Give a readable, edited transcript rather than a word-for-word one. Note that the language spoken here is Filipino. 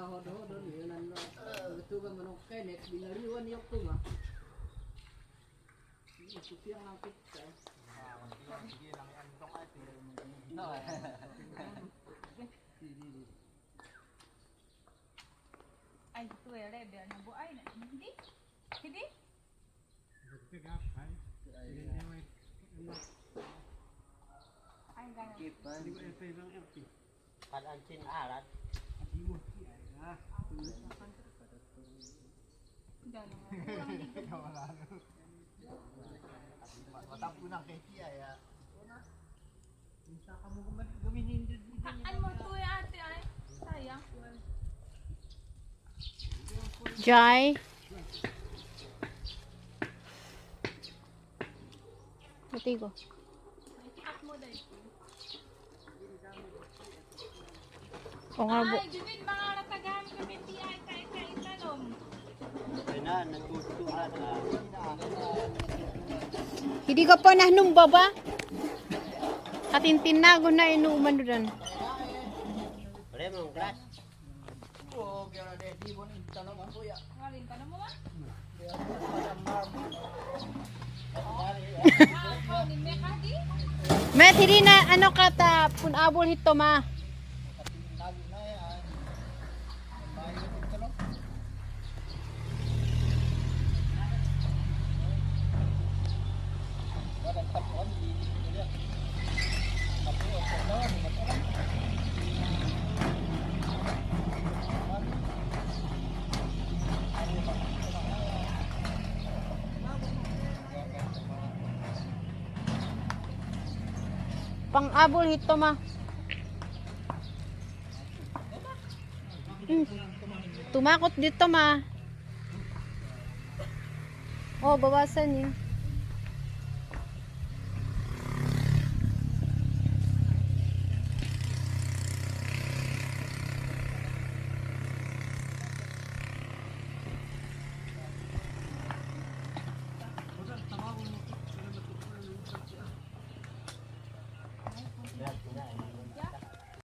hodo-hodo yun ano. Betul kan manok kenet binariwan yok tuh mah. Itu yang ngapit kan. Ay, itu ya lebar na bu ay na hindi. Hindi. Ay ganun. Padancin alat. Matap ko ng keki ay. Minta kamu guminin din. Ano mo to ya ate ay? Sayang. Jai. Mati ko. At mo dai. O nga bu. Ay, gawin mga natagahan kami ti ay kay talom. Ay na, nagtutuhan na. Hindi ka pa nahnumba ba? Katintinago na inuuman doon. Pare mong glass. Oh, kaya deh di bon tanong ang kuya. Ngaling ka na mo ah. Ah, ni me kadi. Met, hindi na ano kata punabol hito ma. Pang-abol hito ma. Tumakot dito ma. Oh, bawasan yun.